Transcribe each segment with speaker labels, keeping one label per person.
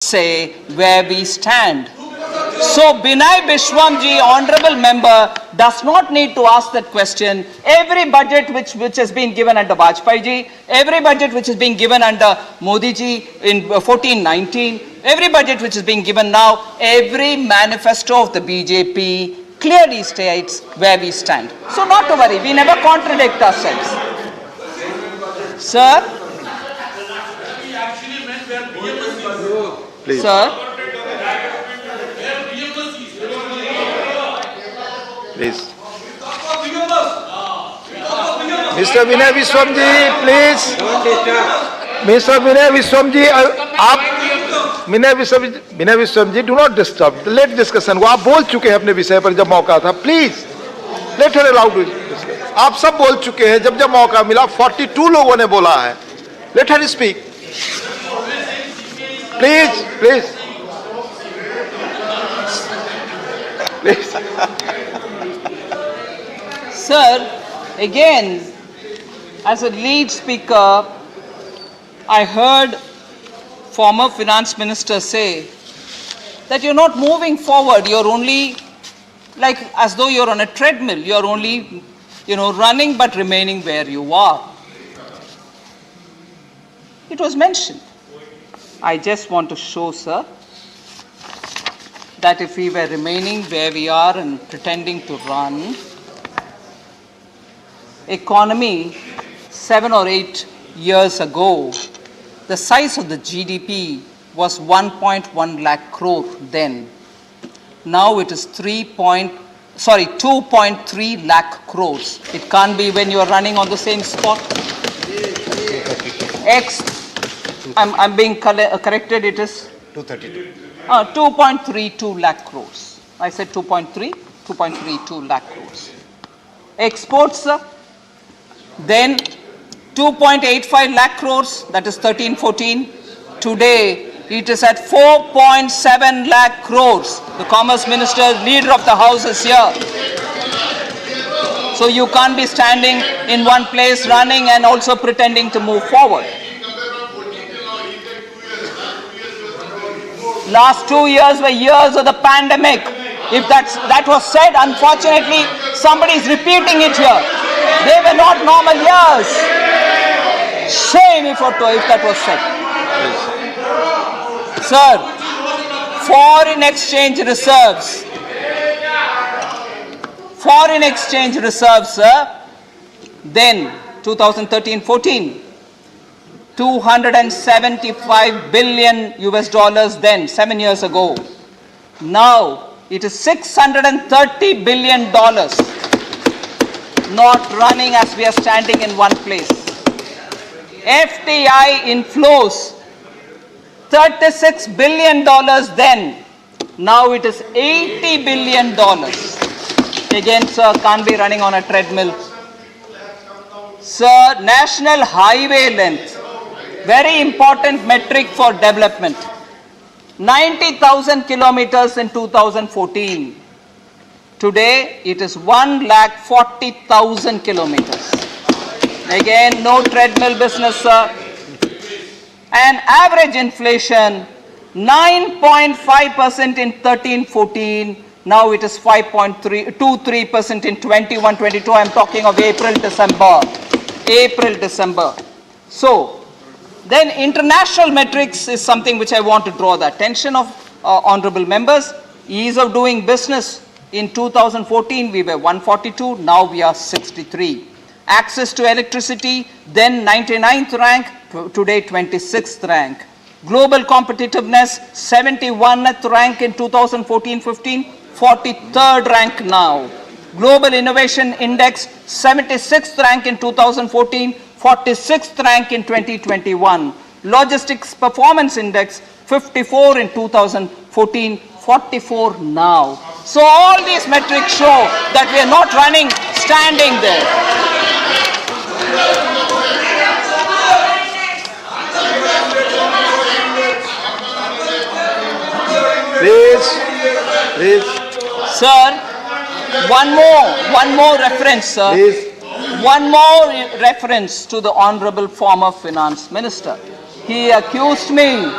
Speaker 1: say where we stand. So Binay Bishwamji, honorable member, does not need to ask that question. Every budget which has been given under Vajpayee ji, every budget which is being given under Modi ji in 14-19, every budget which is being given now, every manifesto of the BJP clearly states where we stand. So not to worry, we never contradict ourselves. Sir?
Speaker 2: Please.
Speaker 1: Sir?
Speaker 2: Please. Mr. Binay Bishwamji, please. Mr. Binay Bishwamji, आप Binay Bishwamji, do not disturb. Let discussion. वो आप बोल चुके हैं अपने विषय पर जब मौका था. Please. Let her allow to discuss. आप सब बोल चुके हैं जब जब मौका मिला. 42 लोगों ने बोला है. Let her speak. Please, please. Please.
Speaker 1: Sir, again, as a lead speaker, I heard former finance minister say that you're not moving forward, you're only like as though you're on a treadmill, you're only, running but remaining where you are. It was mentioned. I just want to show, sir, that if we were remaining where we are and pretending to run, economy 7 or 8 years ago, the size of the GDP was 1.1 lakh crore then. Now it is 2.3 lakh crores. It can't be when you are running on the same spot. I'm being corrected, it is
Speaker 2: 232.
Speaker 1: 2.32 lakh crores. I said 2.32 lakh crores. Exports, then 2.85 lakh crores, that is 13-14. Today, it is at 4.7 lakh crores. The Commerce Minister, Leader of the House is here. So you can't be standing in one place running and also pretending to move forward. Last 2 years were years of the pandemic. If that was said, unfortunately, somebody is repeating it here. They were not normal years. Shame if that was said. Sir, foreign exchange reserves, sir, then 2013-14, $275 billion then, 7 years ago. Now it is $630 billion. Not running as we are standing in one place. FDI inflows, $36 billion then. Now it is $80 billion. Again, sir, can't be running on a treadmill. Sir, national highway length, very important metric for development. 90,000 kilometers in 2014. Today, it is 140,000 kilometers. Again, no treadmill business, sir. And average inflation, 9.5% in 13-14. Now it is 5.23% in 21-22. I'm talking of April-December. So, then international metrics is something which I want to draw the attention of honorable members. Ease of doing business. In 2014, we were 142, now we are 63. Access to electricity, then 99th rank, today 26th rank. Global competitiveness, 71th rank in 2014-15, 43rd rank now. Global Innovation Index, 76th rank in 2014, 46th rank in 2021. Logistics Performance Index, 54 in 2014, 44 now. So all these metrics show that we are not running, standing there.
Speaker 2: Please.
Speaker 1: Sir, one more reference, sir.
Speaker 2: Please.
Speaker 1: One more reference to the honorable former finance minister. He accused me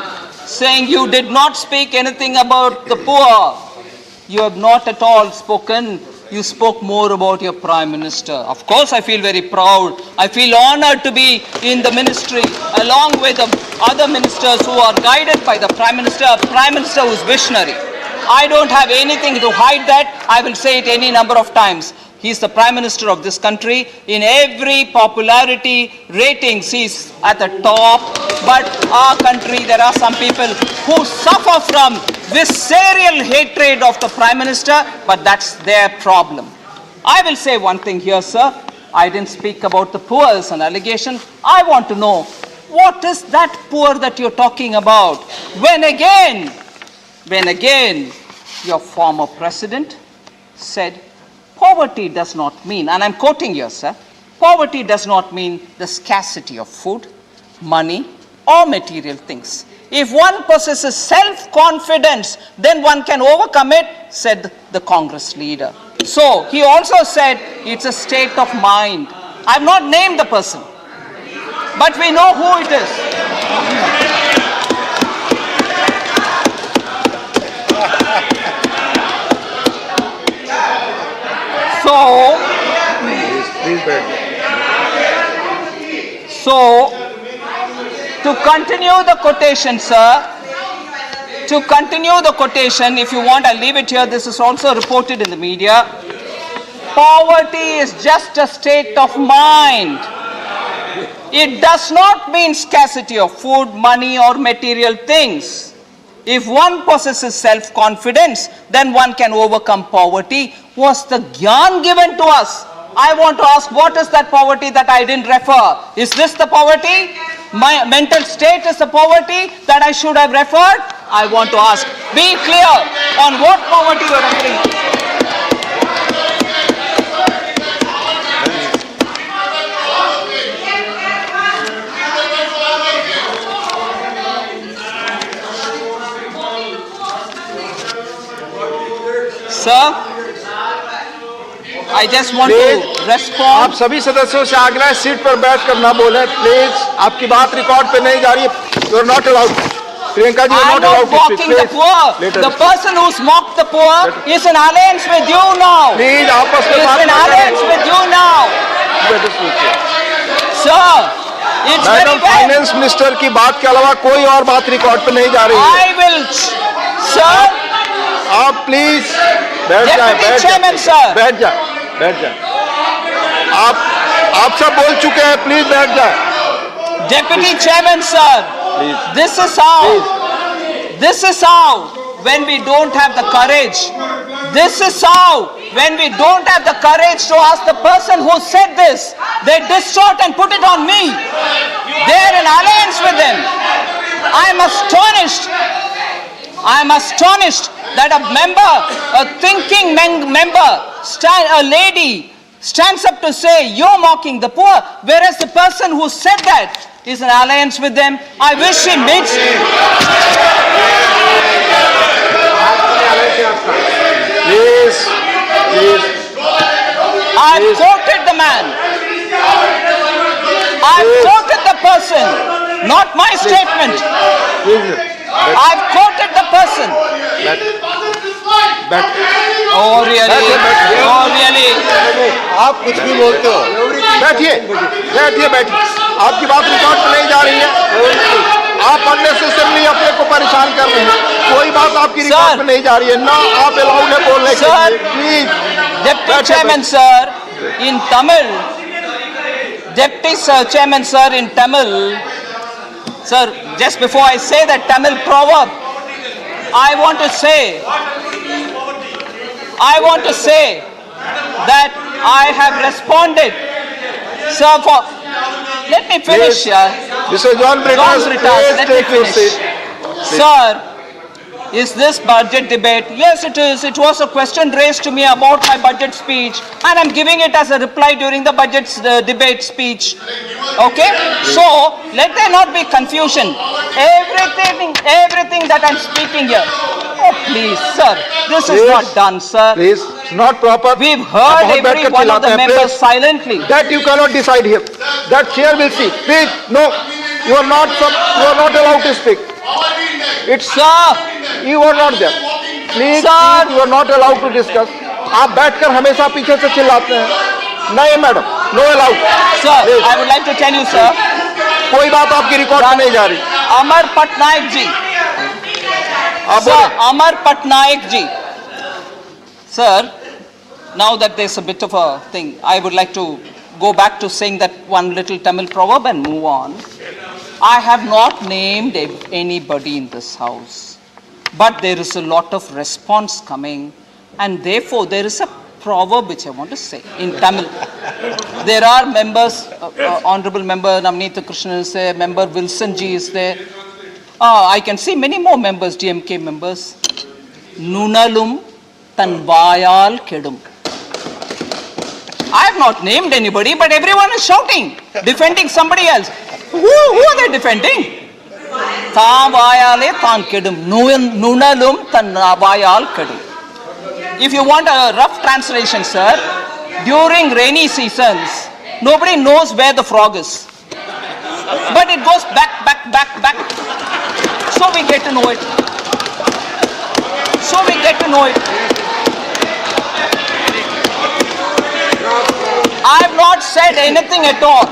Speaker 1: saying you did not speak anything about the poor. You have not at all spoken. You spoke more about your Prime Minister. Of course, I feel very proud. I feel honored to be in the ministry along with the other ministers who are guided by the Prime Minister, a Prime Minister who is visionary. I don't have anything to hide that. I will say it any number of times. He is the Prime Minister of this country. In every popularity ratings, he is at the top. But our country, there are some people who suffer from visceral hatred of the Prime Minister, but that's their problem. I will say one thing here, sir. I didn't speak about the poor as an allegation. I want to know, what is that poor that you're talking about? When again, your former president said, poverty does not mean, and I'm quoting here, sir, poverty does not mean the scarcity of food, money, or material things. If one possesses self-confidence, then one can overcome it, said the Congress leader. So, he also said it's a state of mind. I've not named the person, but we know who it is. So, to continue the quotation, sir, to continue the quotation, if you want, I'll leave it here. This is also reported in the media. Poverty is just a state of mind. It does not mean scarcity of food, money, or material things. If one possesses self-confidence, then one can overcome poverty. Was the gyan given to us? I want to ask, what is that poverty that I didn't refer? Is this the poverty? My mental state is the poverty that I should have referred? I want to ask, be clear on what poverty you are referring to. Sir, I just want to respond.
Speaker 2: आप सभी सदस्यों से आग्रह है seat पर बैठ कर ना बोले प्लीज. आपकी बात रिकॉर्ड पे नहीं जा रही है. You are not allowed. Priyanka ji, you are
Speaker 1: I'm
Speaker 2: not allowed
Speaker 1: not
Speaker 2: to speak.
Speaker 1: mocking the poor. The person who's mocked the poor is in alliance with you now.
Speaker 2: Please आपस में
Speaker 1: Is
Speaker 2: बात
Speaker 1: in
Speaker 2: ना
Speaker 1: alliance
Speaker 2: करें.
Speaker 1: with you now. Sir, it's very
Speaker 2: madam,
Speaker 1: bad.
Speaker 2: Finance minister की बात के अलावा कोई और बात रिकॉर्ड पे नहीं जा रही है.
Speaker 1: I will, sir.
Speaker 2: आप प्लीज बैठ जाए.
Speaker 1: Deputy Chairman, sir.
Speaker 2: बैठ जाए. आप सब बोल चुके हैं. प्लीज बैठ जाए.
Speaker 1: Deputy Chairman, sir.
Speaker 2: Please.
Speaker 1: This is how, when we don't have the courage, this is how, when we don't have the courage to ask the person who said this, they distort and put it on me. They're in alliance with them. I'm astonished that a member, a thinking member, a lady, stands up to say, you're mocking the poor, whereas the person who said that is in alliance with them. I wish he meets.
Speaker 2: Please.
Speaker 1: I've quoted the man. I've quoted the person, not my statement. I've quoted the person. Oh really?
Speaker 2: आप कुछ भी बोलते हो. बैठिए. आपकी बात record पे नहीं जा रही है. आप अननेसेसरली अपने को परेशान कर रहे हैं. कोई बात आपकी रिकॉर्ड पे नहीं जा रही है. ना आप अलाउड है बोलने के लिए. Please.
Speaker 1: Deputy Chairman, sir, in Tamil. Deputy Chairman, sir, in Tamil. Sir, just before I say that Tamil proverb, I want to say that I have responded, sir, for, let me finish,
Speaker 2: Mr. John Britas,
Speaker 1: let me
Speaker 2: take your
Speaker 1: finish.
Speaker 2: seat.
Speaker 1: Sir, is this budget debate? Yes, it is. It was a question raised to me about my budget speech, and I'm giving it as a reply during the budget debate speech. Okay? So, let there not be confusion. Everything that I'm speaking here. Oh, please, sir. This is not done, sir.
Speaker 2: Please, it's not proper.
Speaker 1: We've heard every one of the members silently.
Speaker 2: That you cannot decide here. That chair will see. Please, no. You are not allowed to speak. It's
Speaker 1: Sir,
Speaker 2: you are not there. Please,
Speaker 1: Sir.
Speaker 2: you are not allowed to discuss. आप बैठकर हमेशा पीछे से चिल्लाते हैं. नहीं madam, no allowed.
Speaker 1: sir,
Speaker 2: Please.
Speaker 1: I would like to tell you, sir,
Speaker 2: कोई बात आपकी रिकॉर्ड में नहीं जा रही.
Speaker 1: Amar Patnaik ji,
Speaker 2: आप
Speaker 1: sir,
Speaker 2: बोले.
Speaker 1: Amar Patnaik ji. Sir, now that there's a bit of a thing, I would like to go back to saying that one little Tamil proverb and move on. I have not named anybody in this house, but there is a lot of response coming, and therefore there is a proverb which I want to say in Tamil. There are members, Honorable Member Navneet Krishnan is there, Member Wilson Ji is there. I can see many more members, DMK members. Nunalum tan vayal kedum. I have not named anybody, but everyone is shouting, defending somebody else. Who are they defending? Thaan vayale thaan kedum. Nunalum tan vayal kedum. If you want a rough translation, sir, during rainy seasons, nobody knows where the frog is. But it goes back. So we get to know it. I have not said anything at all.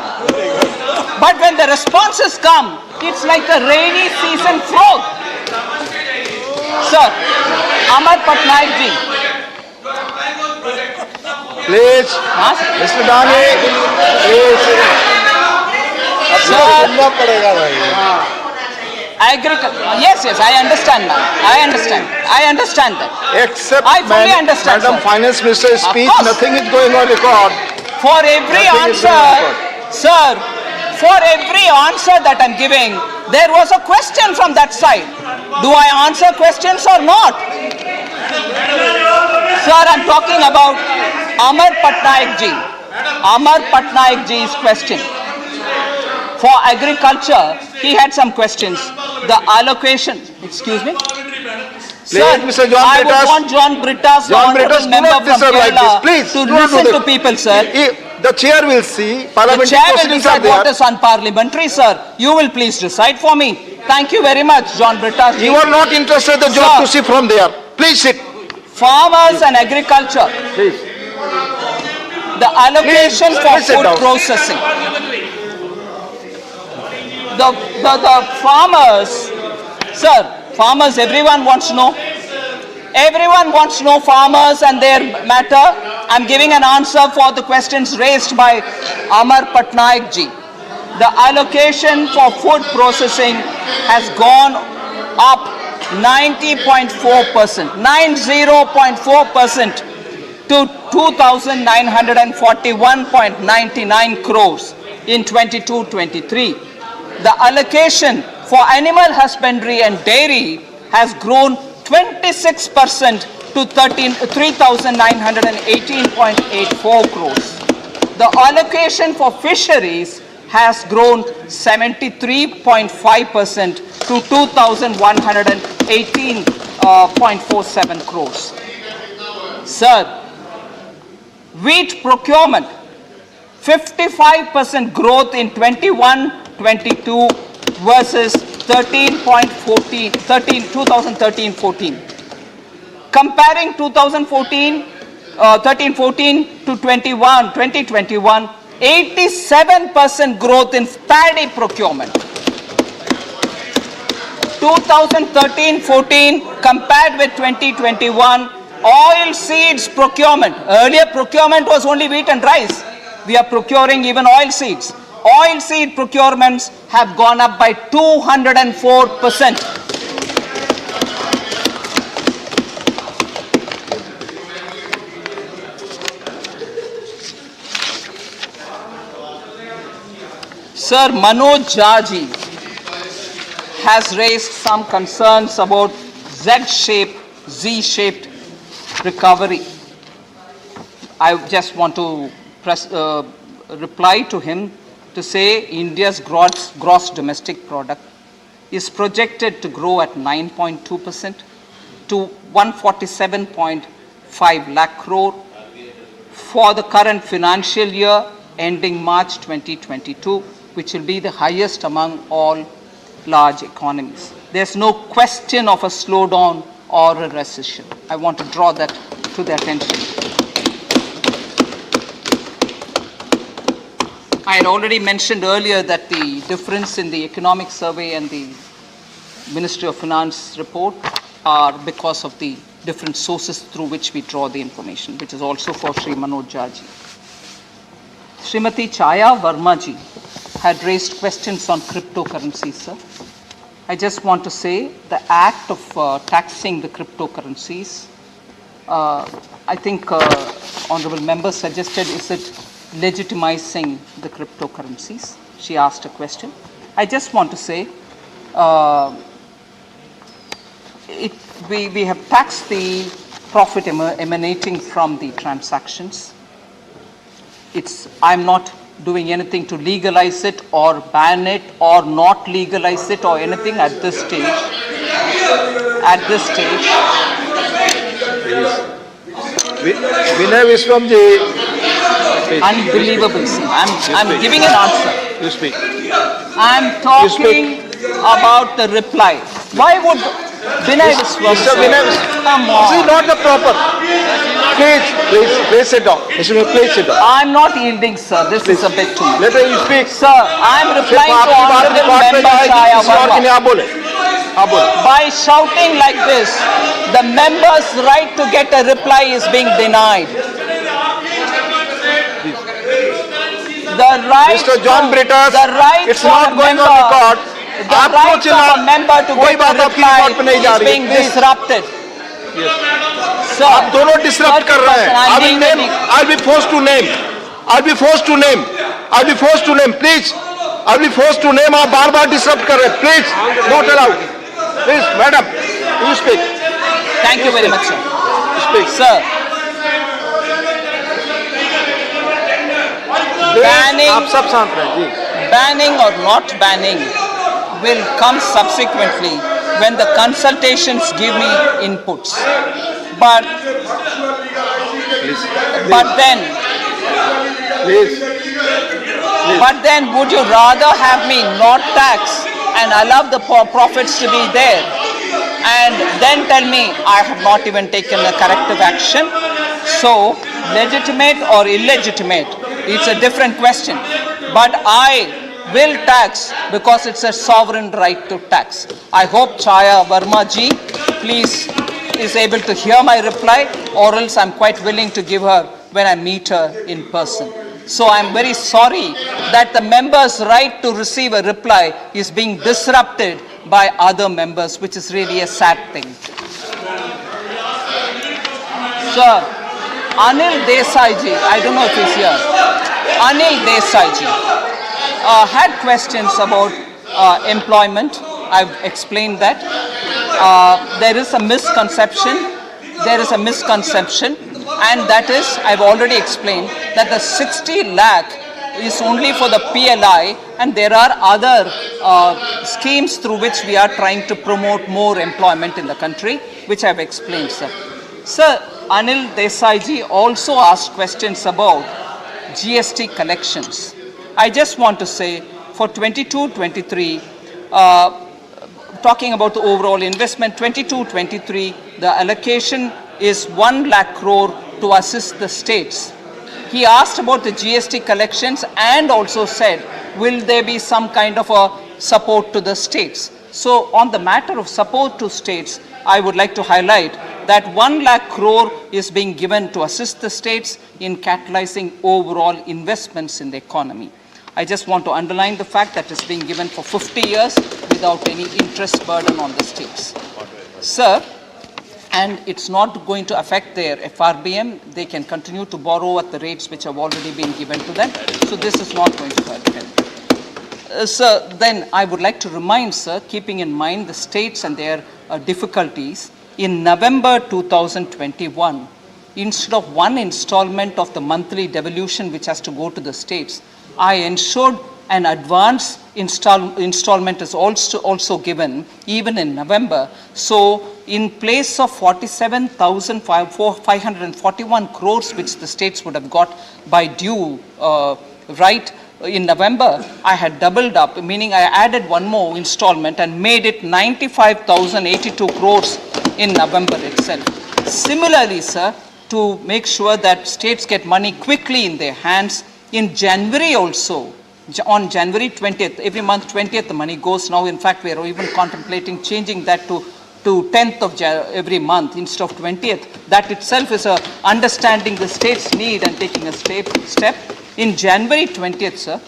Speaker 1: But when the responses come, it's like a rainy season frog. Sir, Amar Patnaik ji.
Speaker 2: Please,
Speaker 1: Huh?
Speaker 2: Mr. Dani, please.
Speaker 1: Sir,
Speaker 2: सुनना पड़ेगा भाई.
Speaker 1: yes, I understand, ma'am. I understand that.
Speaker 2: Except
Speaker 1: I fully understand,
Speaker 2: Madam
Speaker 1: sir.
Speaker 2: Finance Minister's
Speaker 1: Of
Speaker 2: speech,
Speaker 1: course.
Speaker 2: nothing is going on record.
Speaker 1: For every
Speaker 2: Nothing is
Speaker 1: answer,
Speaker 2: being
Speaker 1: sir, for every answer that I'm giving, there was a question from that side. Do I answer questions or not? Sir, I'm talking about Amar Patnaik ji. Amar Patnaik ji's question. For agriculture, he had some questions. The allocation, excuse me? Sir,
Speaker 2: Mr. John
Speaker 1: I would
Speaker 2: Brittas.
Speaker 1: want John Brittas, the
Speaker 2: John
Speaker 1: honorable
Speaker 2: Brittas, do
Speaker 1: member
Speaker 2: not
Speaker 1: from
Speaker 2: disturb like this.
Speaker 1: Kerala,
Speaker 2: Please,
Speaker 1: to
Speaker 2: do not do
Speaker 1: listen to
Speaker 2: that.
Speaker 1: people, sir.
Speaker 2: The chair will see,
Speaker 1: The
Speaker 2: parliamentary
Speaker 1: chair will
Speaker 2: proceedings are
Speaker 1: decide what
Speaker 2: there.
Speaker 1: is unparliamentary, sir. You will please decide for me. Thank you very much, John Brittas.
Speaker 2: You are not interested in the job
Speaker 1: Sir.
Speaker 2: to see from there. Please sit.
Speaker 1: Farmers and agriculture,
Speaker 2: Please.
Speaker 1: the allocation
Speaker 2: Please,
Speaker 1: for
Speaker 2: sit
Speaker 1: food
Speaker 2: down.
Speaker 1: processing. The farmers, sir, farmers, everyone wants to know. Everyone wants to know farmers and their matter. I'm giving an answer for the questions raised by Amar Patnaik ji. The allocation for food processing has gone up 90.4%, 90.4% to 2,941.99 crores in 22-23. The allocation for animal husbandry and dairy has grown 26% to 3,918.84 crores. The allocation for fisheries has grown 73.5% to 2,118.47 crores. Sir, wheat procurement, 55% growth in 21-22 versus 2013-14. Comparing 13-14 to 2021, 87% growth in paddy procurement. 2013-14 compared with 2021, oil seeds procurement. Earlier procurement was only wheat and rice. We are procuring even oil seeds. Oil seed procurements have gone up by 204%. Sir, Manoj Jha has raised some concerns about Z-shaped recovery. I just want to reply to him to say India's gross domestic product is projected to grow at 9.2% to 147.5 lakh crore for the current financial year ending March 2022, which will be the highest among all large economies. there's no question of a slowdown or a recession. I want to draw that to their attention. I had already mentioned earlier that the difference in the economic survey and the Ministry of Finance report are because of the different sources through which we draw the information, which is also for Sri Manoj Jhaji. Srimati Chaya Verma ji had raised questions on cryptocurrencies, sir. I just want to say the act of taxing the cryptocurrencies, I think honorable member suggested, is it legitimizing the cryptocurrencies? She asked a question. I just want to say we have taxed the profit emanating from the transactions. I'm not doing anything to legalize it or ban it or not legalize it or anything at this stage. At this stage.
Speaker 2: Vinay Viswamji.
Speaker 1: Unbelievable, sir. I'm giving an answer.
Speaker 2: You speak.
Speaker 1: I'm talking about the reply. Why would Vinay Viswamji? Come
Speaker 2: This is
Speaker 1: on.
Speaker 2: not the proper. Please sit down. Please sit down.
Speaker 1: I'm not yielding, sir. This is a bit too much.
Speaker 2: Let her you speak.
Speaker 1: Sir, I'm replying to honorable member Chaya Verma. By shouting like this, the member's right to get a reply is being denied. The right
Speaker 2: Mr. John Brittas,
Speaker 1: the right
Speaker 2: it's
Speaker 1: for
Speaker 2: not
Speaker 1: a
Speaker 2: going
Speaker 1: member,
Speaker 2: on record.
Speaker 1: The right of a member to
Speaker 2: कोई
Speaker 1: get
Speaker 2: बात
Speaker 1: a
Speaker 2: आपकी record पे नहीं जा
Speaker 1: reply
Speaker 2: रही
Speaker 1: is being
Speaker 2: है.
Speaker 1: disrupted. Sir,
Speaker 2: आप दोनों डिसरप्ट कर रहे हैं.
Speaker 1: I'm
Speaker 2: I will
Speaker 1: being
Speaker 2: name.
Speaker 1: very-
Speaker 2: I'll be forced to name. I'll be forced to name. I'll be forced to name. Please. I'll be forced to name. आप बार-बार disrupt कर रहे हैं. Please. Not allowed. Please, madam. You speak.
Speaker 1: Thank you very much, sir.
Speaker 2: You speak.
Speaker 1: Sir, banning-
Speaker 2: आप सब शांत रहे जी.
Speaker 1: banning or not banning will come subsequently when the consultations give me inputs. But then,
Speaker 2: Please.
Speaker 1: but then would you rather have me not tax and allow the profits to be there and then tell me I have not even taken a corrective action? So, legitimate or illegitimate, it's a different question. But I will tax because it's a sovereign right to tax. I hope Chaya Verma ji, please, is able to hear my reply, or else I'm quite willing to give her when I meet her in person. So I'm very sorry that the member's right to receive a reply is being disrupted by other members, which is really a sad thing. Sir, Anil Desai ji, I don't know if he's here. Anil Desai ji had questions about employment. I've explained that. There is a misconception. There is a misconception, and that is, I've already explained that the 60 lakh is only for the PLI, and there are other schemes through which we are trying to promote more employment in the country, which I've explained, sir. Sir, Anil Desai ji also asked questions about GST collections. I just want to say, for 22-23, talking about the overall investment, 22-23, the allocation is 1 lakh crore to assist the states. He asked about the GST collections and also said, will there be some kind of a support to the states? So on the matter of support to states, I would like to highlight that 1 lakh crore is being given to assist the states in catalyzing overall investments in the economy. I just want to underline the fact that it's being given for 50 years without any interest burden on the states. Sir, and it's not going to affect their FRBM. They can continue to borrow at the rates which have already been given to them. So this is not going to hurt them. Sir, then I would like to remind, sir, keeping in mind the states and their difficulties, in November 2021, instead of one installment of the monthly devolution which has to go to the states, I ensured an advance installment is also given even in November. So in place of 47,541 crores which the states would have got by due right, in November, I had doubled up, meaning I added one more installment and made it 95,082 crores in November itself. Similarly, sir, to make sure that states get money quickly in their hands, in January also, on January 20th, every month 20th the money goes now. In fact, we are even contemplating changing that to 10th of every month instead of 20th. That itself is a understanding the state's need and taking a step. In January 20th, sir,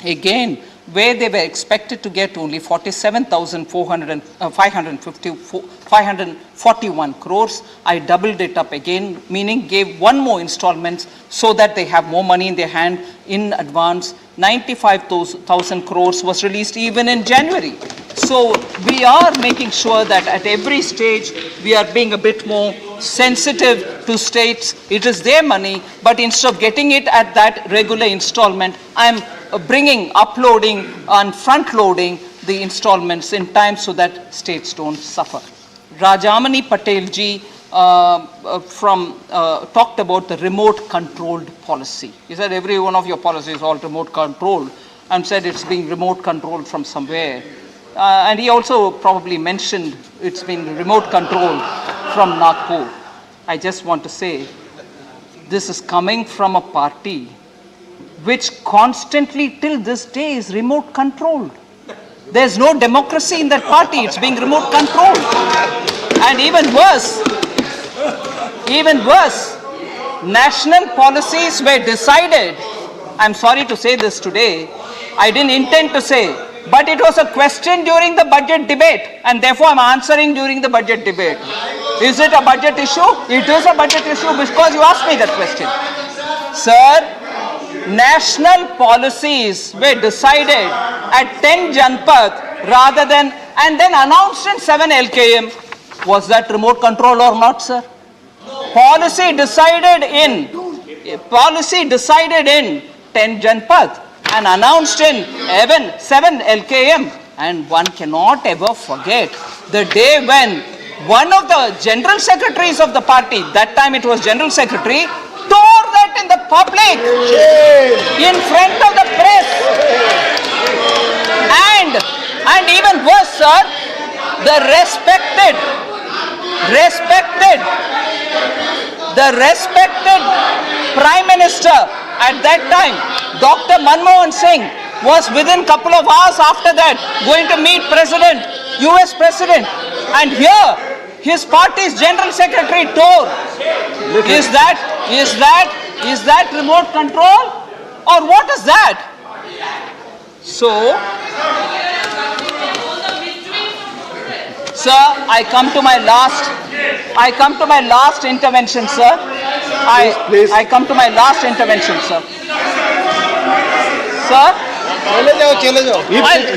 Speaker 1: again, where they were expected to get only 541 crores, I doubled it up again, meaning gave one more installment so that they have more money in their hand in advance. 95,000 crores was released even in January. So we are making sure that at every stage we are being a bit more sensitive to states. It is their money, but instead of getting it at that regular installment, I'm uploading and front-loading the installments in time so that states don't suffer. Rajamani Patel ji talked about the remote-controlled policy. He said every one of your policies is all remote-controlled, and said it's being remote-controlled from somewhere. And he also probably mentioned it's been remote-controlled from Nagpur. I just want to say, this is coming from a party which constantly till this day is remote controlled. There's no democracy in that party, it's being remote controlled. And even worse, national policies were decided, I'm sorry to say this today, I didn't intend to say, but it was a question during the budget debate, and therefore I'm answering during the budget debate. Is it a budget issue? It is a budget issue because you asked me that question. Sir, national policies were decided at 10 Janpath rather than, and then announced in 7 LKM. Was that remote control or not, sir? Policy decided in 10 Janpath and announced in 7 LKM. And one cannot ever forget the day when one of the general secretaries of the party, that time it was general secretary, tore that in the public, in front of the press. And even worse, sir, the respected Prime Minister at that time, Dr. Manmohan Singh, was within a couple of hours after that going to meet US President. And here, his party's general secretary tore. Is that remote control? Or what is that? So, sir, I come to my last intervention, sir.
Speaker 2: Please.
Speaker 1: I come to my last intervention, sir. Sir?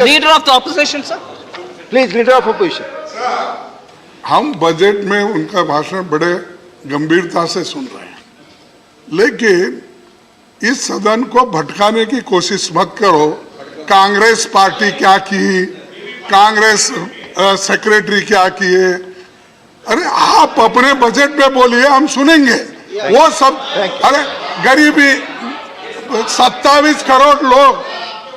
Speaker 1: Leader of the opposition, sir.
Speaker 2: Please, leader of opposition.
Speaker 3: हम budget में उनका भाषण बड़े गंभीरता से सुन रहे हैं, लेकिन इस सदन को भटकाने की कोशिश मत करो। कांग्रेस पार्टी क्या की, कांग्रेस सेक्रेटरी क्या किए, अरे आप अपने बजट में बोलिए, हम सुनेंगे। वो सब, अरे गरीबी 27 करोड़ लोग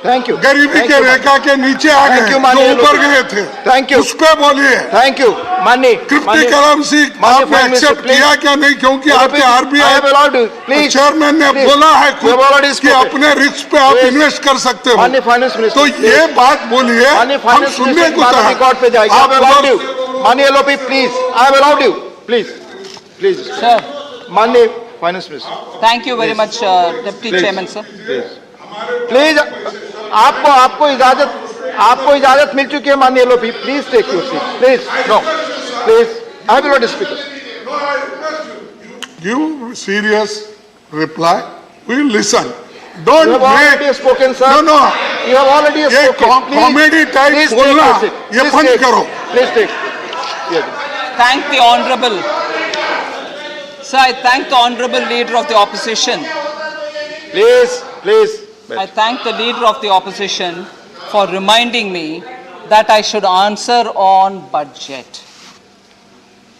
Speaker 3: गरीबी के रेखा के नीचे आ गए, जो ऊपर गए थे, उस पे बोलिए।
Speaker 2: थैंक यू माननीय
Speaker 3: क्रिप्टो करेंसी आपने एक्सेप्ट किया क्या नहीं, क्योंकि आपके आरबीआई चेयरमैन ने बोला है कि अपने रिस्क पे आप इन्वेस्ट कर सकते हो, तो ये बात बोलिए, हम सुनने को तैयार हैं।
Speaker 2: माननीय LOP please, I have allowed you, please
Speaker 1: Sir,
Speaker 2: माननीय finance minister
Speaker 1: thank you very much, Deputy Chairman, sir.
Speaker 2: Please, आपको इजाजत मिल चुकी है माननीय LOP, please take your seat, please no, please, I will not speak.
Speaker 3: Give serious reply. We will listen. Don't
Speaker 2: You have already
Speaker 3: make
Speaker 2: spoken, sir.
Speaker 3: No.
Speaker 2: You have already
Speaker 3: ये
Speaker 2: spoken.
Speaker 3: Comedy type बोलना ये बंद करो।
Speaker 2: Please take.
Speaker 1: Thank the Honorable. Sir, I thank the Honorable Leader of the Opposition.
Speaker 2: Please.
Speaker 1: I thank the Leader of the Opposition for reminding me that I should answer on budget.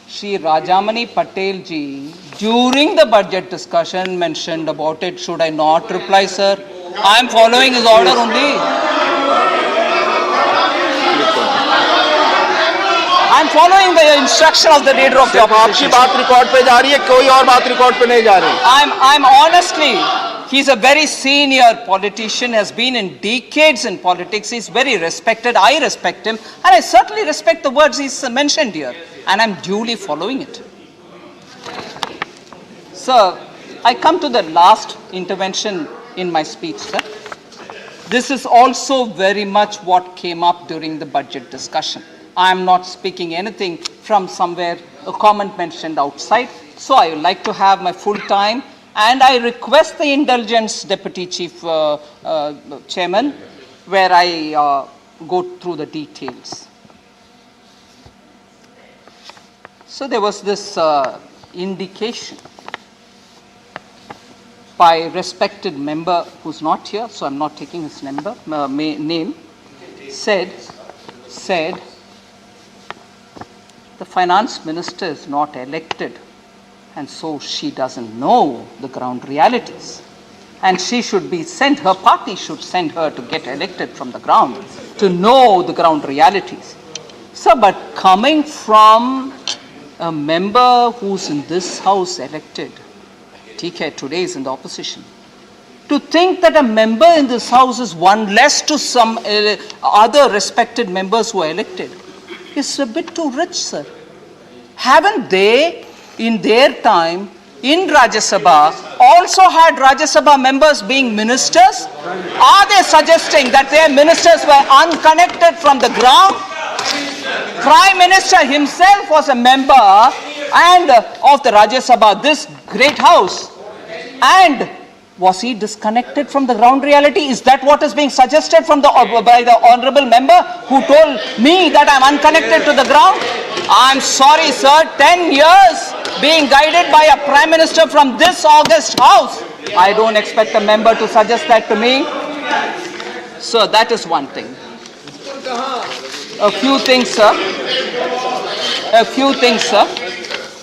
Speaker 1: Shri Rajamani Patel ji, during the budget discussion, mentioned about it. Should I not reply, sir? I am following his order only. I am following the instruction of the leader of the
Speaker 2: सिर्फ आपकी
Speaker 1: opposition.
Speaker 2: बात record पे जा रही है, कोई और बात रिकॉर्ड पे नहीं जा रही.
Speaker 1: I'm honestly, he's a very senior politician, has been in decades in politics. He's very respected. I respect him, and I certainly respect the words he's mentioned here, and I'm duly following it. Sir, I come to the last intervention in my speech, sir. This is also very much what came up during the budget discussion. I am not speaking anything from somewhere, a comment mentioned outside. So I would like to have my full time, and I request the indulgence, Deputy Chief Chairman, where I go through the details. So there was this indication by respected member who's not here, so I'm not taking his name, said, the finance minister is not elected, and so she doesn't know the ground realities. And she should be sent, her party should send her to get elected from the ground, to know the ground realities. So, but coming from a member who's in this house elected, TK today is in the opposition, to think that a member in this house is one less to some other respected members who are elected is a bit too rich, sir. Haven't they, in their time, in Rajya Sabha, also had Rajya Sabha members being ministers? Are they suggesting that their ministers were unconnected from the ground? Prime Minister himself was a member and of the Rajya Sabha, this great house. And was he disconnected from the ground reality? Is that what is being suggested from by the honorable member who told me that I'm unconnected to the ground? I'm sorry, sir, 10 years being guided by a prime minister from this august house. I don't expect a member to suggest that to me. So that is one thing. A few things, sir.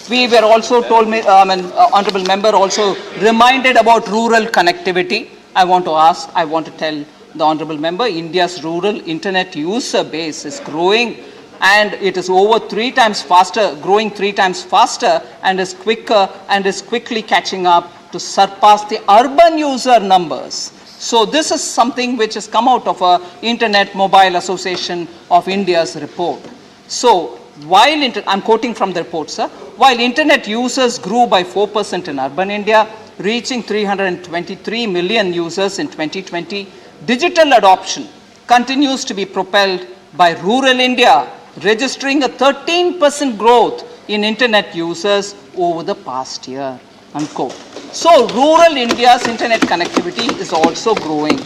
Speaker 1: We were also told, honorable member also reminded about rural connectivity. I want to tell the honorable member, India's rural internet user base is growing, and it is over 3 times faster, growing 3 times faster, and is quicker and is quickly catching up to surpass the urban user numbers. So this is something which has come out of a Internet Mobile Association of India's report. So while, I'm quoting from the report, sir, while internet users grew by 4% in urban India, reaching 323 million users in 2020, digital adoption continues to be propelled by rural India, registering a 13% growth in internet users over the past year, unquote. So rural India's internet connectivity is also growing.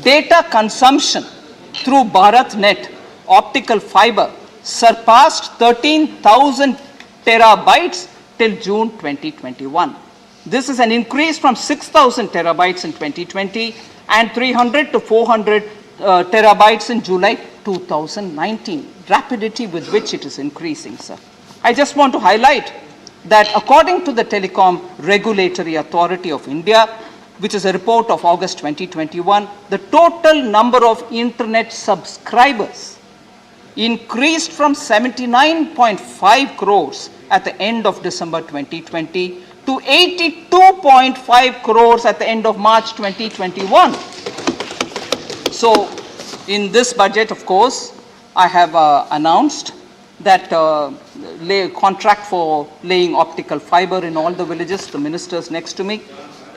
Speaker 1: Data consumption through BharatNet optical fiber surpassed 13,000 terabytes till June 2021. This is an increase from 6,000 terabytes in 2020 and 300 to 400 terabytes in July 2019. Rapidity with which it is increasing, sir. I just want to highlight that according to the Telecom Regulatory Authority of India, which is a report of August 2021, the total number of internet subscribers increased from 79.5 crores at the end of December 2020 to 82.5 crores at the end of March 2021. So in this budget, of course, I have announced that contract for laying optical fiber in all the villages, the ministers next to me,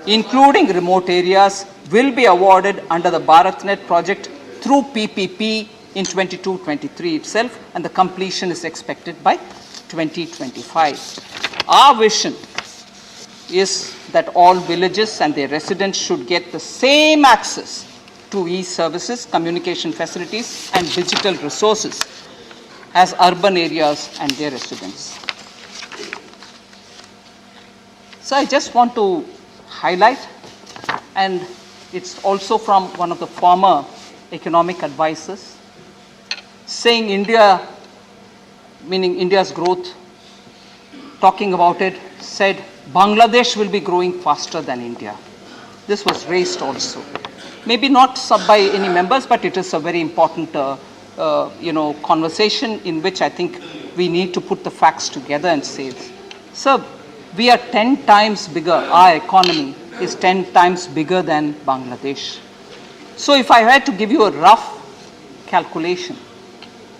Speaker 1: including remote areas, will be awarded under the BharatNet project through PPP in 22-23 itself, and the completion is expected by 2025. Our vision is that all villages and their residents should get the same access to e-services, communication facilities, and digital resources as urban areas and their residents. So I just want to highlight, and it's also from one of the former economic advisors, saying India, meaning India's growth, talking about it, said Bangladesh will be growing faster than India. this was raised also. Maybe not by any members, but it is a very important conversation in which I think we need to put the facts together and say, sir, we are 10 times bigger, our economy is 10 times bigger than Bangladesh. So if I had to give you a rough calculation,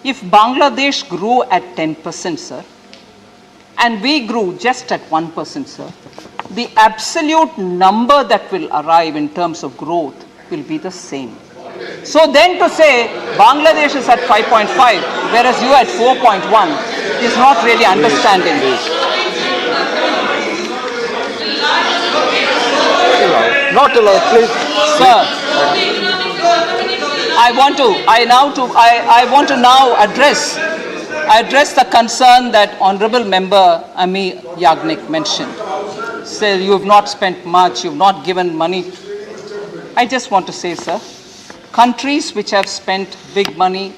Speaker 1: if Bangladesh grew at 10%, sir, and we grew just at 1%, sir, the absolute number that will arrive in terms of growth will be the same. So then to say Bangladesh is at 5.5, whereas you at 4.1 is not really understanding this.
Speaker 2: Not allowed, please.
Speaker 1: Sir, I want to now address the concern that Honorable Member Ami Yagnik mentioned. Say you have not spent much, you have not given money. I just want to say, sir, countries which have spent big money,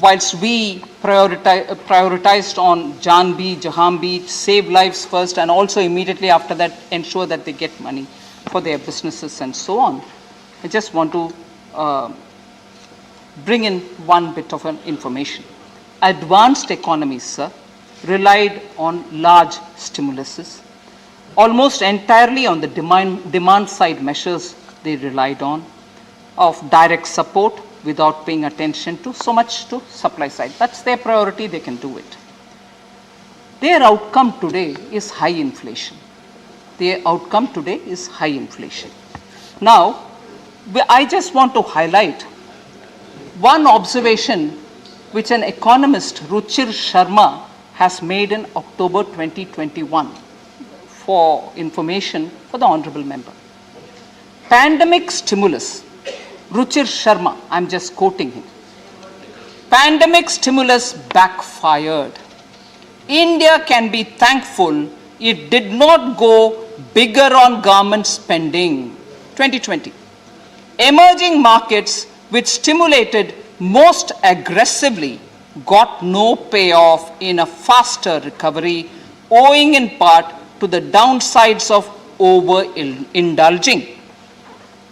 Speaker 1: whilst we prioritized on Jahanbee, save lives first, and also immediately after that ensure that they get money for their businesses and so on. I just want to bring in one bit of information. Advanced economies, sir, relied on large stimuluses. Almost entirely on the demand side measures they relied on, of direct support without paying attention to so much to supply side. That's their priority, they can do it. Their outcome today is high inflation. Their outcome today is high inflation. Now, I just want to highlight one observation which an economist, Ruchir Sharma, has made in October 2021 for information for the Honorable Member. Pandemic stimulus, Ruchir Sharma, I'm just quoting him. Pandemic stimulus backfired. India can be thankful it did not go bigger on government spending. 2020. Emerging markets which stimulated most aggressively got no payoff in a faster recovery, owing in part to the downsides of overindulging.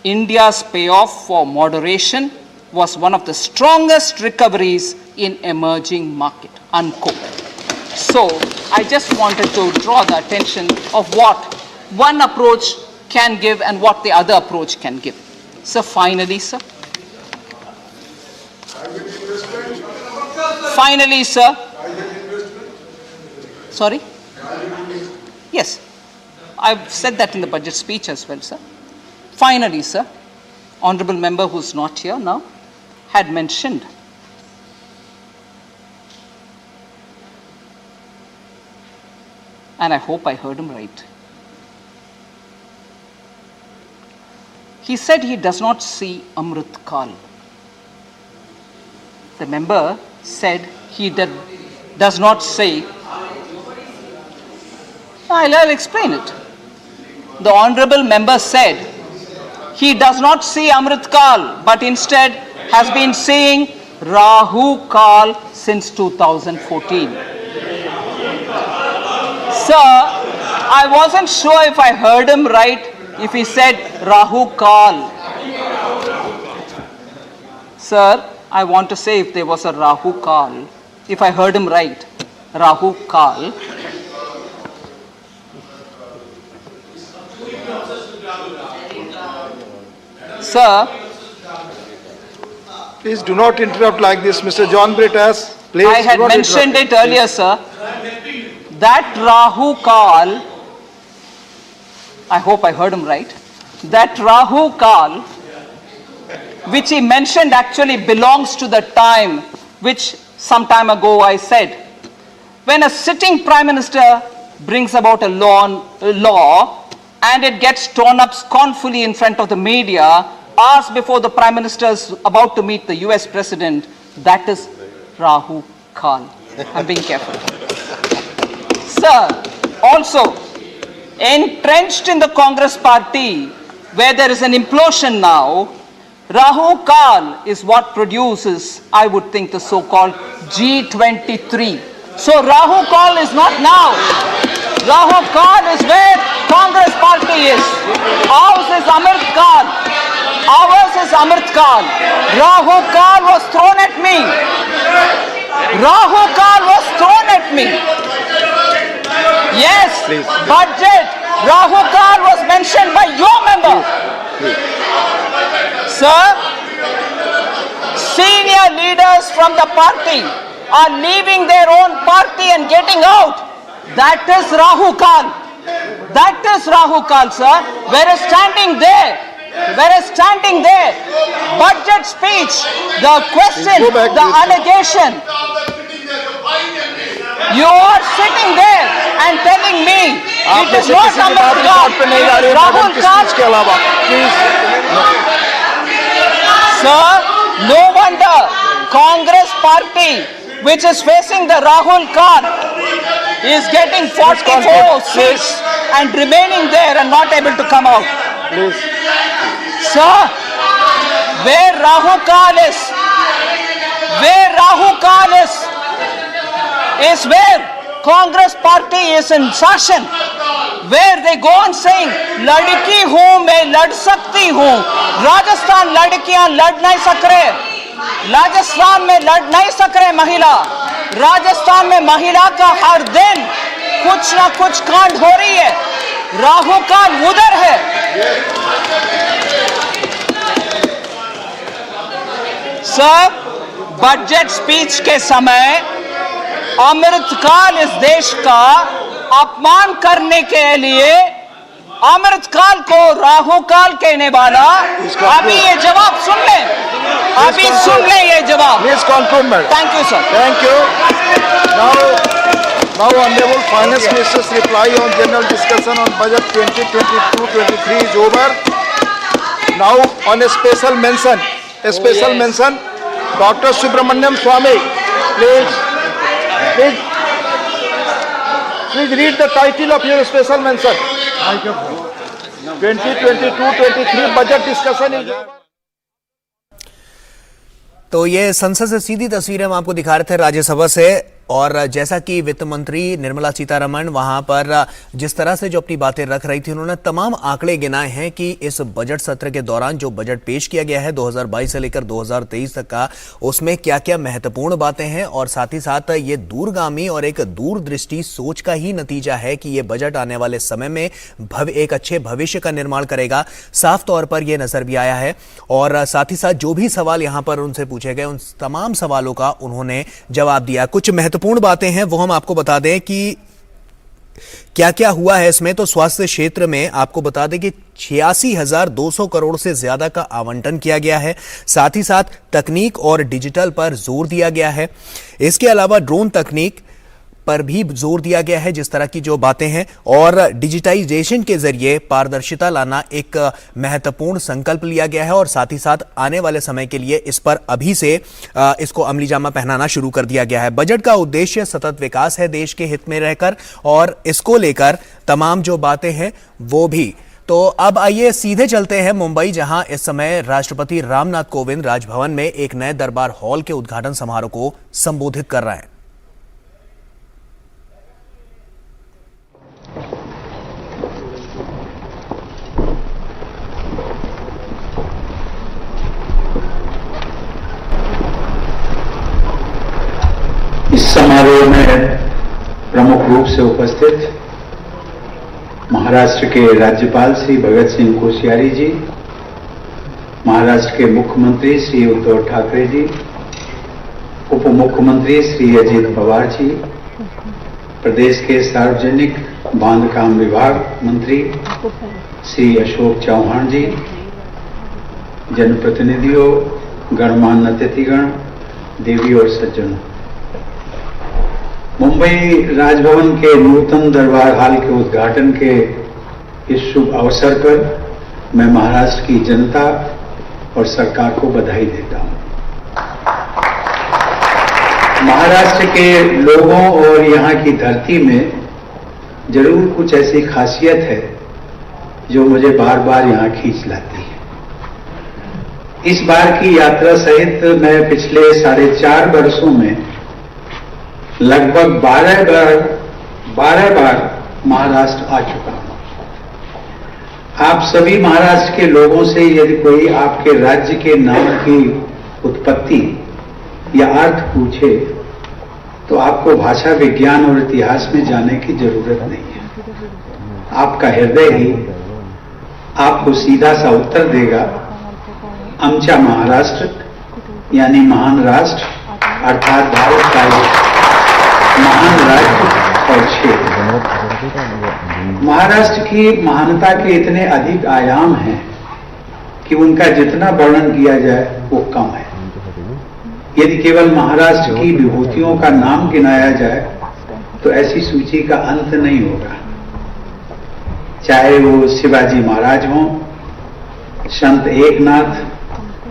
Speaker 1: India's payoff for moderation was one of the strongest recoveries in emerging market, unquote. So I just wanted to draw the attention of what one approach can give and what the other approach can give. So finally, sir. Finally, sir. Sorry? Yes. I've said that in the budget speech as well, sir. Finally, sir, Honorable Member who's not here now had mentioned and I hope I heard him right. He said he does not see Amrit Kal. The member said he does not say. I'll explain it. The Honorable Member said he does not see Amrit Kal, but instead has been seeing Rahu Kal since 2014. Sir, I wasn't sure if I heard him right if he said Rahu Kal. Sir, I want to say if there was a Rahu Kal, if I heard him right, Rahu Kal. Sir,
Speaker 2: Please do not interrupt like this, Mr. John Britas. Please
Speaker 1: I had
Speaker 2: do not
Speaker 1: mentioned
Speaker 2: interrupt.
Speaker 1: it earlier, sir. That Rahu Kal, I hope I heard him right, that Rahu Kal, which he mentioned actually belongs to the time which some time ago I said, when a sitting Prime Minister brings about a law and it gets torn up scornfully in front of the media, hours before the Prime Minister is about to meet the US President, that is Rahu Kal. I'm being careful. Sir, also, entrenched in the Congress party, where there is an implosion now, Rahu Kal is what produces, I would think, the so-called G23. So Rahu Kal is not now. Rahu Kal is where Congress party party is. Ours is Amrit Kal. Ours is Amrit Kal. Rahu Kal was thrown at me. Rahu Kal was thrown at me. Yes, budget. Rahu Kal was mentioned by your member. Sir, senior leaders from the party are leaving their own party and getting out. That is Rahu Kal. That is Rahu Kal, sir. Whereas standing there, budget speech, the question, the allegation, you are sitting there and telling me it is not Amrit Kal. Rahul Kal. Sir, no wonder Congress party, which is facing the Rahul Kal, is getting 44 seats and remaining there and not able to come out.
Speaker 2: Please.
Speaker 1: Sir, where Rahu Kal is, where Congress party is in session, where they go on saying, "Ladki hoon, main lad sakti hoon." Rajasthan ladkiyan lad nahi sak rahe. Rajasthan में लड़ नहीं सक रहे महिला. राजस्थान में महिला का हर दिन कुछ ना कुछ कांड हो रही है. राहु काल उधर है. सर, बजट स्पीच के समय अमृत काल इस देश का अपमान करने के लिए अमृत काल को राहु काल कहने वाला, अभी ये जवाब सुन ले. अभी सुन ले ये जवाब.
Speaker 2: Please conclude, madam.
Speaker 1: Thank you, sir.
Speaker 2: Thank you. Now Honorable Finance Minister's reply on general discussion on budget 2022-23 is over. Now on a special mention, Dr. Subramaniam Swamy. Please read the title of your special mention. 2022-23 budget discussion is over.
Speaker 4: तो ये संसद से सीधी तस्वीरें हम आपको दिखा रहे थे राज्यसभा से, और जैसा कि वित्त मंत्री निर्मला सीतारमण वहां पर जिस तरह से जो अपनी बातें रख रही थी, उन्होंने तमाम आंकड़े गिनाए हैं कि इस बजट सत्र के दौरान जो बजट पेश किया गया है 2022 से लेकर 2023 तक का, उसमें क्या क्या महत्वपूर्ण बातें हैं, और साथ ही साथ ये दूरगामी और एक दूरदृष्टि सोच का ही नतीजा है कि ये बजट आने वाले समय में एक अच्छे भविष्य का निर्माण करेगा. साफ तौर पर यह नजर भी आया है. और साथ ही साथ जो भी सवाल यहां पर उनसे पूछे गए, उन तमाम सवालों का उन्होंने जवाब दिया. कुछ महत्वपूर्ण बातें हैं वो हम आपको बता दें कि क्या क्या हुआ है इसमें. तो स्वास्थ्य क्षेत्र में आपको बता दें कि 86,200 करोड़ से ज्यादा का आवंटन किया गया है. साथ ही साथ तकनीक और डिजिटल पर जोर दिया गया है. इसके अलावा ड्रोन तकनीक पर भी जोर दिया गया है, जिस तरह की जो बातें हैं, और डिजिटाइजेशन के जरिए पारदर्शिता लाना एक महत्वपूर्ण संकल्प लिया गया है. और साथ ही साथ आने वाले समय के लिए इस पर अभी से इसको अमली जामा पहनाना शुरू कर दिया गया है. बजट का उद्देश्य सतत विकास है देश के हित में रहकर, और इसको लेकर तमाम जो बातें हैं वो भी. तो अब आइए सीधे चलते हैं मुंबई, जहां इस समय राष्ट्रपति रामनाथ कोविंद राजभवन में एक नए दरबार हॉल के उद्घाटन समारोह को संबोधित कर रहे हैं.
Speaker 5: इस समारोह में प्रमुख रूप से उपस्थित महाराष्ट्र के राज्यपाल श्री भगत सिंह कोश्यारी जी, महाराष्ट्र के मुख्यमंत्री श्री उद्धव ठाकरे जी, उप मुख्यमंत्री श्री अजित पवार जी, प्रदेश के सार्वजनिक बांधकाम विभाग मंत्री श्री अशोक चौहान जी, जनप्रतिनिधियों, गणमान्य अतिथिगण, देवी और सज्जनों, मुंबई राजभवन के नूतन दरबार हॉल के उद्घाटन के इस शुभ अवसर पर मैं महाराष्ट्र की जनता और सरकार को बधाई देता हूं. महाराष्ट्र के लोगों और यहां की धरती में जरूर कुछ ऐसी खासियत है जो मुझे बार बार यहां खींच लाती है. इस बार की यात्रा सहित मैं पिछले 4.5 वर्षों में लगभग 12 बार महाराष्ट्र आ चुका हूं. आप सभी महाराष्ट्र के लोगों से यदि कोई आपके राज्य के नाम की उत्पत्ति या अर्थ पूछे तो आपको भाषा विज्ञान और इतिहास में जाने की जरूरत नहीं है। आपका हृदय ही आपको सीधा सा उत्तर देगा, आमचा महाराष्ट्र यानी महान राष्ट्र अर्थात भारत का एक महान राज्य और क्षेत्र। महाराष्ट्र की महानता के इतने अधिक आयाम हैं कि उनका जितना वर्णन किया जाए वो कम है। यदि केवल महाराष्ट्र की विभूतियों का नाम गिनाया जाए तो ऐसी सूची का अंत नहीं होगा। चाहे वो शिवाजी महाराज हों, संत एकनाथ,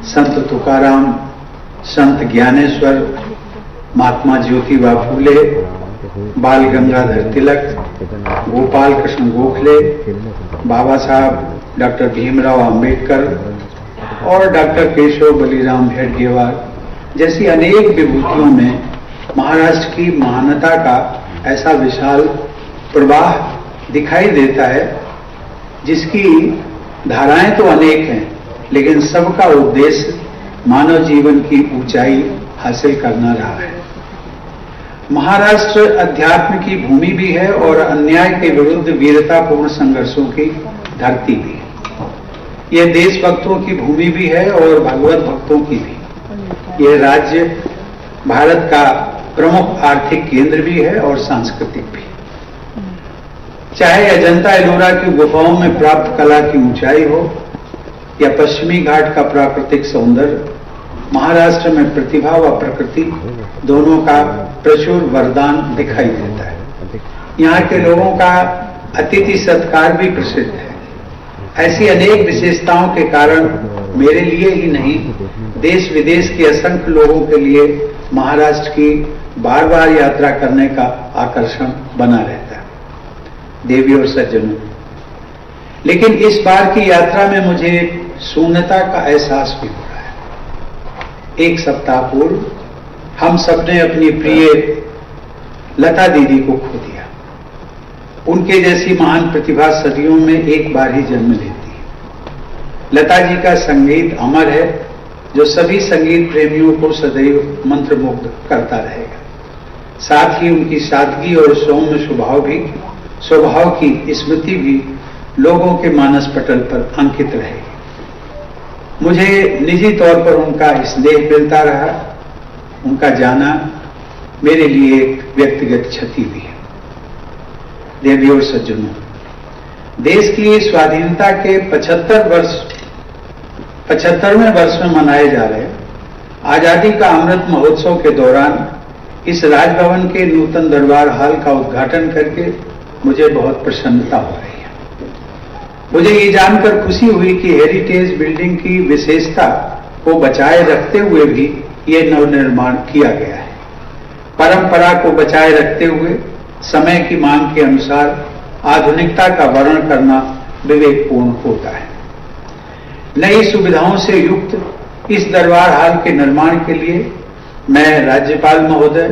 Speaker 5: संत तुकाराम, संत ज्ञानेश्वर, महात्मा ज्योतिबा फूले, बाल गंगाधर तिलक, गोपाल कृष्ण गोखले, बाबा साहब डॉक्टर भीमराव अंबेडकर और डॉक्टर केशव बलिराम हेडगेवार जैसी अनेक विभूतियों में महाराष्ट्र की महानता का ऐसा विशाल प्रवाह दिखाई देता है, जिसकी धाराएं तो अनेक हैं, लेकिन सबका उद्देश्य मानव जीवन की ऊंचाई हासिल करना रहा है। महाराष्ट्र अध्यात्म की भूमि भी है और अन्याय के विरुद्ध वीरतापूर्ण संघर्षों की धरती भी है। यह देशभक्तों की भूमि भी है और भगवत भक्तों की भी। यह राज्य भारत का प्रमुख आर्थिक केंद्र भी है और सांस्कृतिक भी। चाहे अजंता एलोरा की गुफाओं में प्राप्त कला की ऊंचाई हो या पश्चिमी घाट का प्राकृतिक सौंदर्य, महाराष्ट्र में प्रतिभा व प्रकृति दोनों का प्रचुर वरदान दिखाई देता है। यहाँ के लोगों का अतिथि सत्कार भी प्रसिद्ध है। ऐसी अनेक विशेषताओं के कारण मेरे लिए ही नहीं, देश विदेश के असंख्य लोगों के लिए महाराष्ट्र की बार बार यात्रा करने का आकर्षण बना रहता है। देवी और सज्जनों, लेकिन इस बार की यात्रा में मुझे एक शून्यता का एहसास भी हो रहा है। एक सप्ताह पूर्व हम सबने अपनी प्रिय लता दीदी को खो दिया। उनके जैसी महान प्रतिभा सदियों में एक बार ही जन्म लेती है। लता जी का संगीत अमर है, जो सभी संगीत प्रेमियों को सदैव मंत्रमुग्ध करता रहेगा। साथ ही उनकी सादगी और सौम्य स्वभाव की स्मृति भी लोगों के मानस पटल पर अंकित रहेगी। मुझे निजी तौर पर उनका स्नेह मिलता रहा। उनका जाना मेरे लिए एक व्यक्तिगत क्षति भी है। देवी और सज्जनों, देश की स्वाधीनता के 75वें वर्ष में मनाए जा रहे आजादी का अमृत महोत्सव के दौरान इस राजभवन के नूतन दरबार हॉल का उद्घाटन करके मुझे बहुत प्रसन्नता हो रही है। मुझे ये जानकर खुशी हुई कि हेरिटेज बिल्डिंग की विशेषता को बचाए रखते हुए भी ये नवनिर्माण किया गया है। परंपरा को बचाए रखते हुए समय की मांग के अनुसार आधुनिकता का वर्णन करना विवेकपूर्ण होता है। नई सुविधाओं से युक्त इस दरबार हॉल के निर्माण के लिए मैं राज्यपाल महोदय,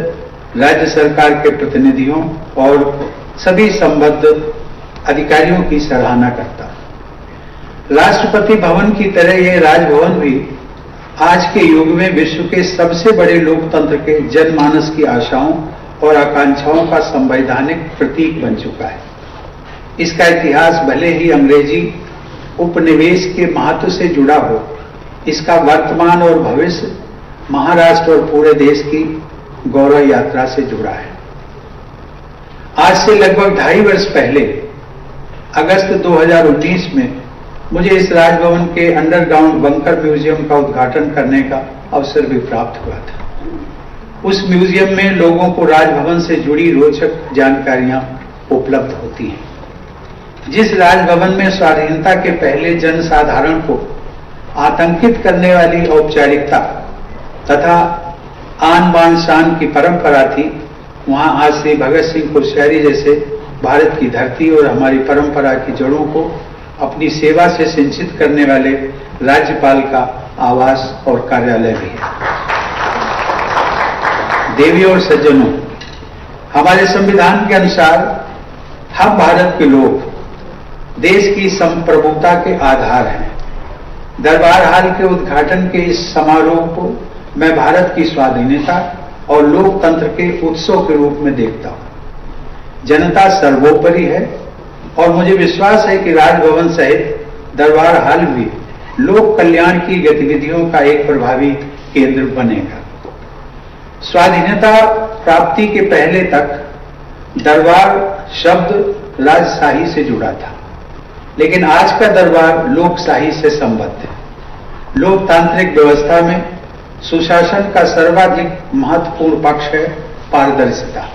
Speaker 5: राज्य सरकार के प्रतिनिधियों और सभी संबद्ध अधिकारियों की सराहना करता हूं। राष्ट्रपति भवन की तरह यह राजभवन भी आज के युग में विश्व के सबसे बड़े लोकतंत्र के जनमानस की आशाओं और आकांक्षाओं का संवैधानिक प्रतीक बन चुका है। इसका इतिहास भले ही अंग्रेजी उपनिवेश के महत्व से जुड़ा हो, इसका वर्तमान और भविष्य महाराष्ट्र और पूरे देश की गौरव यात्रा से जुड़ा है। आज से लगभग 2.5 वर्ष पहले अगस्त 2019 में मुझे इस राजभवन के अंडरग्राउंड बंकर म्यूजियम का उद्घाटन करने का अवसर भी प्राप्त हुआ था। उस म्यूजियम में लोगों को राजभवन से जुड़ी रोचक जानकारियां उपलब्ध होती हैं। जिस राजभवन में स्वाधीनता के पहले जनसाधारण को आतंकित करने वाली औपचारिकता तथा आन बान शान की परंपरा थी, वहां आज श्री भगत सिंह कोश्यारी जैसे भारत की धरती और हमारी परंपरा की जड़ों को अपनी सेवा से सिंचित करने वाले राज्यपाल का आवास और कार्यालय भी है। देवी और सज्जनों, हमारे संविधान के अनुसार हम भारत के लोग देश की संप्रभुता के आधार हैं। दरबार हाल के उद्घाटन के इस समारोह को मैं भारत की स्वाधीनता और लोकतंत्र के उत्सव के रूप में देखता हूं। जनता सर्वोपरि है और मुझे विश्वास है कि राजभवन सहित दरबार हाल भी लोक कल्याण की गतिविधियों का एक प्रभावी केंद्र बनेगा। स्वाधीनता प्राप्ति के पहले तक दरबार शब्द राजशाही से जुड़ा था, लेकिन आज का दरबार लोकशाही से संबद्ध है। लोकतांत्रिक व्यवस्था में सुशासन का सर्वाधिक महत्वपूर्ण पक्ष है पारदर्शिता।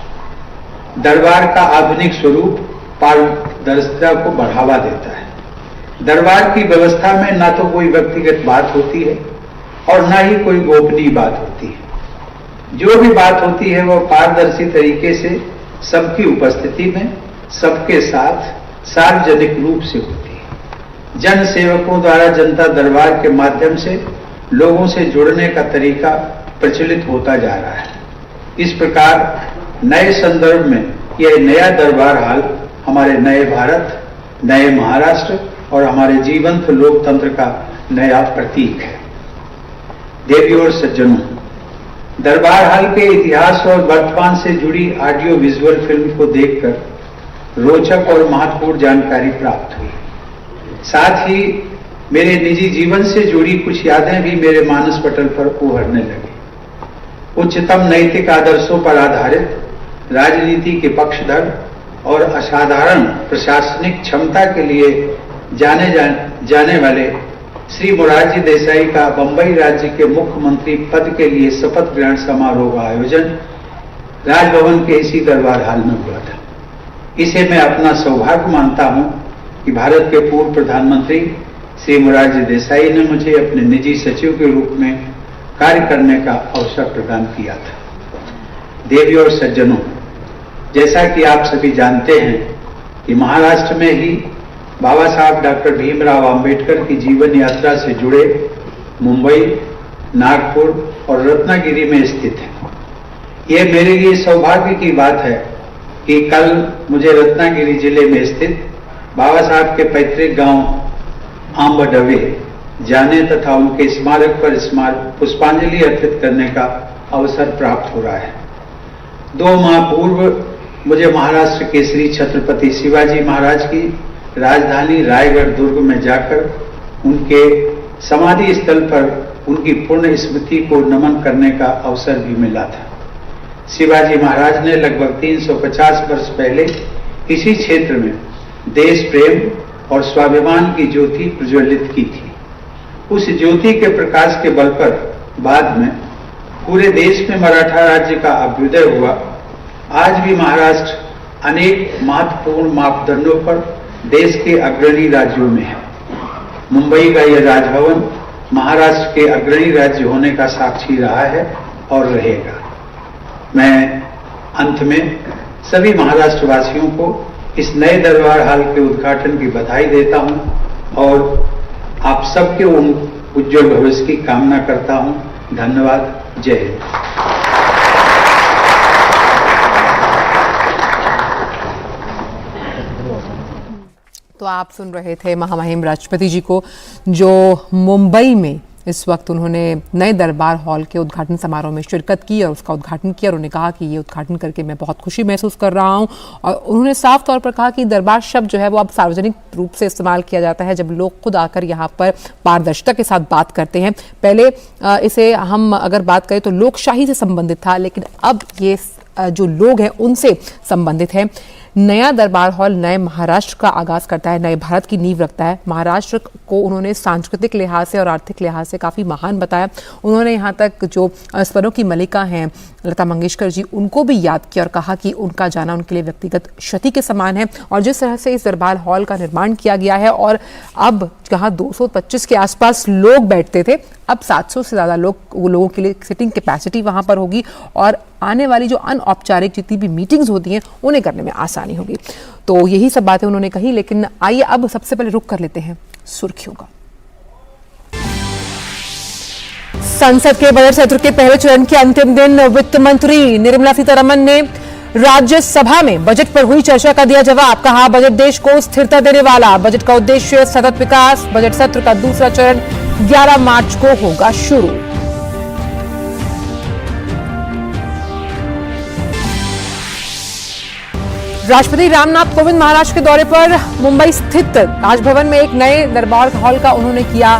Speaker 5: दरबार का आधुनिक स्वरूप पारदर्शिता को बढ़ावा देता है। दरबार की व्यवस्था में न तो कोई व्यक्तिगत बात होती है और न ही कोई गोपनीय बात होती है। जो भी बात होती है वह पारदर्शी तरीके से सबकी उपस्थिति में सबके साथ सार्वजनिक रूप से होती है। जन सेवकों द्वारा जनता दरबार के माध्यम से लोगों से जुड़ने का तरीका प्रचलित होता जा रहा है। इस प्रकार नए संदर्भ में यह नया दरबार हाल हमारे नए भारत, नए महाराष्ट्र और हमारे जीवंत लोकतंत्र का नया प्रतीक है। देवियों और सज्जनों, दरबार हाल के इतिहास और वर्तमान से जुड़ी ऑडियो विजुअल फिल्म को देखकर रोचक और महत्वपूर्ण जानकारी प्राप्त हुई। साथ ही मेरे निजी जीवन से जुड़ी कुछ यादें भी मेरे मानस पटल पर उभरने लगी। उच्चतम नैतिक आदर्शों पर आधारित राजनीति के पक्षधर और असाधारण प्रशासनिक क्षमता के लिए जाने वाले श्री मोरारजी देसाई का बंबई राज्य के मुख्यमंत्री पद के लिए शपथ ग्रहण समारोह का आयोजन राजभवन के इसी दरबार हाल में हुआ था। इसे मैं अपना सौभाग्य मानता हूं कि भारत के पूर्व प्रधानमंत्री श्री मोरारजी देसाई ने मुझे अपने निजी सचिव के रूप में कार्य करने का अवसर प्रदान किया था। देवियों और सज्जनों, जैसा कि आप सभी जानते हैं कि महाराष्ट्र में ही बाबा साहब डॉक्टर भीमराव अंबेडकर की जीवन यात्रा से जुड़े मुंबई, नागपुर और रत्नागिरी में स्थित है। यह मेरे लिए सौभाग्य की बात है कि कल मुझे रत्नागिरी जिले में स्थित बाबा साहब के पैतृक गांव आंबडवे जाने तथा उनके स्मारक पर पुष्पांजलि अर्पित करने का अवसर प्राप्त हो रहा है। 2 माह पूर्व मुझे महाराष्ट्र के श्री छत्रपति शिवाजी महाराज की राजधानी रायगढ़ दुर्ग में जाकर उनके समाधि स्थल पर उनकी पुण्य स्मृति को नमन करने का अवसर भी मिला था। शिवाजी महाराज ने लगभग 350 वर्ष पहले इसी क्षेत्र में देश प्रेम और स्वाभिमान की ज्योति प्रज्वलित की थी। उस ज्योति के प्रकाश के बल पर बाद में पूरे देश में मराठा राज्य का अभ्युदय हुआ। आज भी महाराष्ट्र अनेक महत्वपूर्ण मापदंडों पर देश के अग्रणी राज्यों में है। मुंबई का यह राजभवन महाराष्ट्र के अग्रणी राज्य होने का साक्षी रहा है और रहेगा। मैं अंत में सभी महाराष्ट्रवासियों को इस नए दरबार हाल के उद्घाटन की बधाई देता हूं और आप सबके उज्जवल भविष्य की कामना करता हूं। धन्यवाद। जय हिंद।
Speaker 6: तो आप सुन रहे थे महामहिम राष्ट्रपति जी को, जो मुंबई में इस वक्त उन्होंने नए दरबार हॉल के उद्घाटन समारोह में शिरकत की और उसका उद्घाटन किया। और उन्होंने कहा कि ये उद्घाटन करके मैं बहुत खुशी महसूस कर रहा हूं। और उन्होंने साफ तौर पर कहा कि दरबार शब्द जो है वो अब सार्वजनिक रूप से इस्तेमाल किया जाता है जब लोग खुद आकर यहाँ पर पारदर्शिता के साथ बात करते हैं। पहले इसे हम अगर बात करें तो लोकशाही से संबंधित था, लेकिन अब ये जो लोग हैं उनसे संबंधित है। नया दरबार हॉल नए महाराष्ट्र का आगाज करता है, नए भारत की नींव रखता है। महाराष्ट्र को उन्होंने सांस्कृतिक लिहाज से और आर्थिक लिहाज से काफ़ी महान बताया। उन्होंने यहाँ तक जो स्वरों की मलिका हैं लता मंगेशकर जी, उनको भी याद किया और कहा कि उनका जाना उनके लिए व्यक्तिगत क्षति के समान है। और जिस तरह से इस दरबार हॉल का निर्माण किया गया है और अब जहाँ 225 के आसपास लोग बैठते थे, अब 700 से ज़्यादा लोगों के लिए सिटिंग कैपेसिटी वहाँ पर होगी और आने वाली जो अनौपचारिक जितनी भी मीटिंग्स होती हैं उन्हें करने में आसानी होगी। तो यही सब बातें उन्होंने कही। लेकिन आइए अब सबसे पहले रुख कर लेते हैं सुर्खियों का। संसद के बजट सत्र के पहले चरण के अंतिम दिन वित्त मंत्री निर्मला सीतारमण ने राज्यसभा में बजट पर हुई चर्चा का दिया जवाब, कहा बजट देश को स्थिरता देने वाला, बजट का उद्देश्य सतत विकास। बजट सत्र का दूसरा चरण 11 मार्च को होगा शुरू। राष्ट्रपति रामनाथ कोविंद महाराष्ट्र के दौरे पर मुंबई स्थित राजभवन में एक नए दरबार हॉल का उन्होंने किया